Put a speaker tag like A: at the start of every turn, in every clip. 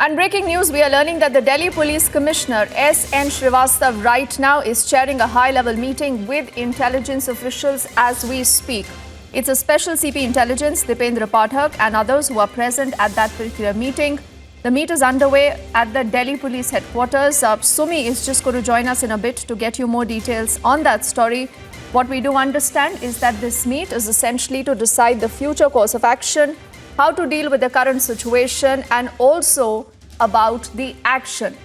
A: And breaking news, we are learning that the Delhi Police Commissioner S.N. Srivastav right now is chairing a high-level meeting with intelligence officials as we speak. It's a special CP intelligence, Dipendra Pathak and others who are present at that particular meeting. The meet is underway at the Delhi Police headquarters. Sumi is just going to join us in a bit to get you more details on that story. What we do understand is that this meet is essentially to decide the future course of action, how to deal with the current situation, and also about the action.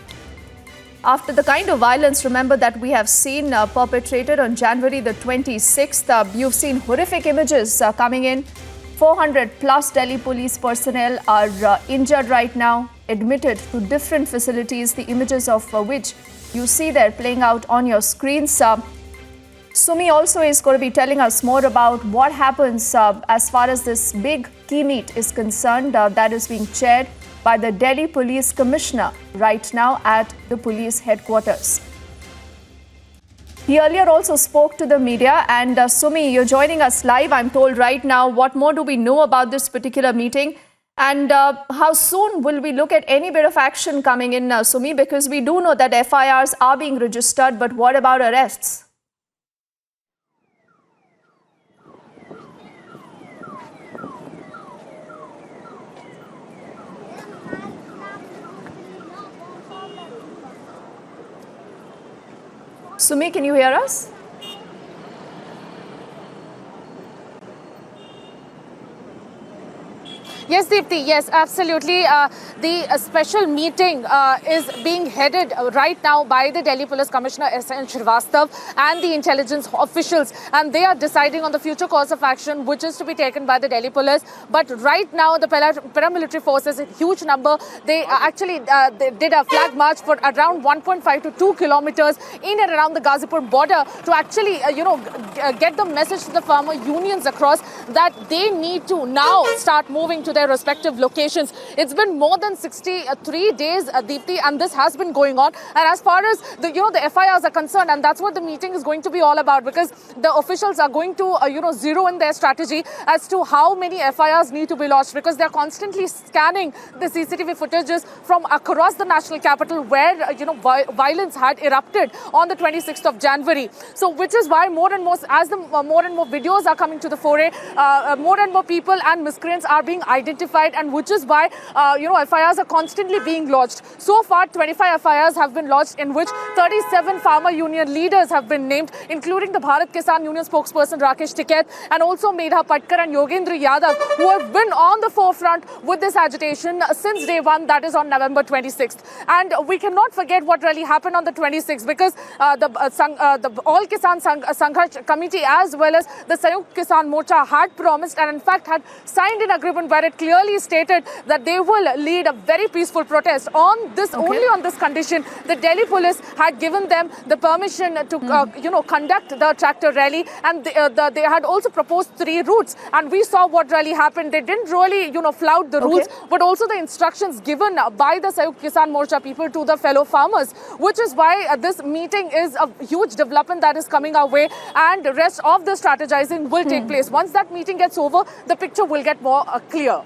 A: After the kind of violence, remember, that we have seen perpetrated on January the 26th, you've seen horrific images coming in. 400 plus Delhi police personnel are injured right now, admitted to different facilities, the images of which you see there playing out on your screens. Sumi also is going to be telling us more about what happens as far as this big key meet is concerned that is being chaired by the Delhi Police Commissioner right now at the police headquarters. He earlier also spoke to the media, and Sumi, you're joining us live, I'm told right now. What more do we know about this particular meeting, and how soon will we look at any bit of action coming in, Sumi? Because we do know that FIRs are being registered, but what about arrests? Sumi, can you hear us?
B: Yes, Deepti, yes, absolutely. The special meeting is being headed right now by the Delhi Police Commissioner S.N. Srivastav and the intelligence officials, and they are deciding on the future course of action which is to be taken by the Delhi Police. But right now the paramilitary forces, a huge number, they actually they did a flag march for around 1.5 to 2 kilometers in and around the Ghazipur border to actually get the message to the farmer unions across that they need to now start moving to their respective locations. It's been more than 63 days, Deepti, and this has been going on. And as far as the FIRs are concerned, and that's what the meeting is going to be all about, because the officials are going to zero in their strategy as to how many FIRs need to be lodged, because they're constantly scanning the CCTV footages from across the national capital where violence had erupted on the 26th of January. So which is why more and more, as the more and more videos are coming to the fore, more and more people and miscreants are being identified, and which is why FIRs are constantly being lodged. So far 25 FIRs have been lodged, in which 37 farmer union leaders have been named, including the Bharat Kisan Union spokesperson Rakesh Tikait and also Medha Patkar and Yogendra Yadav, who have been on the forefront with this agitation since day one, that is on November 26th. And we cannot forget what really happened on the 26th, because the All Kisan Sangharsh Committee as well as the Sayukt Kisan Morcha had promised and in fact had signed an agreement where it clearly stated that they will lead a very peaceful protest on this, only on this condition. The Delhi police had given them the permission to conduct the tractor rally, and they had also proposed 3 routes, and we saw what really happened. They didn't really flout the rules, but also the instructions given by the Sayukt Kisan Morcha people to the fellow farmers, which is why this meeting is a huge development that is coming our way, and the rest of the strategizing will take place. Once that meeting gets over, the picture will get more clear.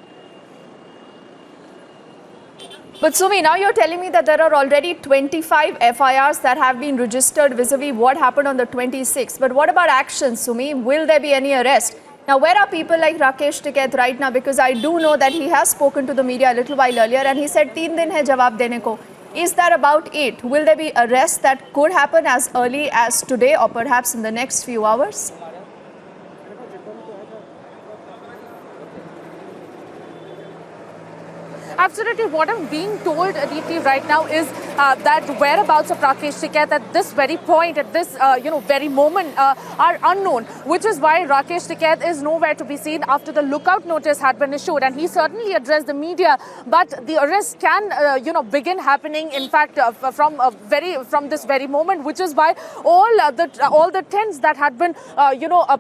A: But Sumi, now you're telling me that there are already 25 FIRs that have been registered vis-a-vis what happened on the 26th. But what about action, Sumi? Will there be any arrest? Now, where are people like Rakesh Tikait right now? Because I do know that he has spoken to the media a little while earlier and he said 3 din hai jawab dene ko. Is that about it? Will there be arrests that could happen as early as today or perhaps in the next few hours?
B: Absolutely. What I'm being told, Aditi, right now is that whereabouts of Rakesh Tikait at this very point, at this very moment, are unknown, which is why Rakesh Tikait is nowhere to be seen after the lookout notice had been issued, and he certainly addressed the media. But the arrest can begin happening, in fact, from this very moment, which is why all the tents that had been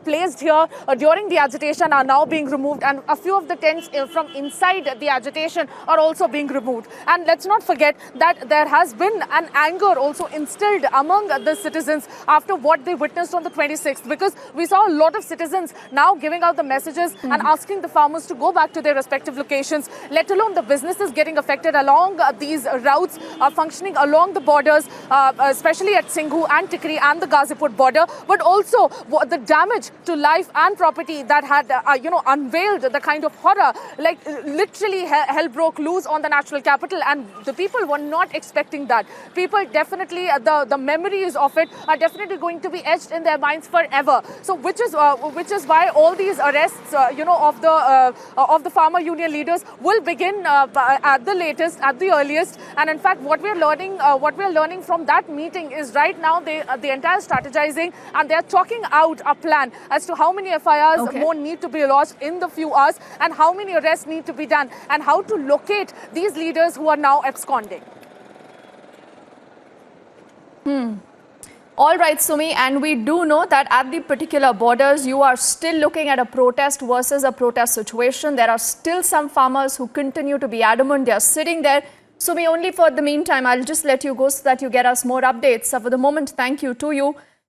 B: placed here during the agitation are now being removed, and a few of the tents from inside the agitation are also being removed. And let's not forget that there has been an anger also instilled among the citizens after what they witnessed on the 26th, because we saw a lot of citizens now giving out the messages and asking the farmers to go back to their respective locations, let alone the businesses getting affected along these routes functioning along the borders, especially at Singhu and Tikri and the Ghazipur border, but also the damage to life and property that had unveiled the kind of horror, like literally hell broke loose on the national capital, and the people were not expecting that. People definitely, the memories of it are definitely going to be etched in their minds forever. So which is why all these arrests of the farmer union leaders will begin at the latest, at the earliest. And in fact, what we are learning from that meeting is right now the entire strategizing, and they are chalking out a plan as to how many FIRs more need to be lodged in the few hours, and how many arrests need to be done, and how to locate these leaders who are now absconding.
A: All right, Sumi, and we do know that at the particular borders, you are still looking at a protest versus a protest situation. There are still some farmers who continue to be adamant. They are sitting there. Sumi, only for the meantime, I'll just let you go so that you get us more updates. So for the moment, thank you to you.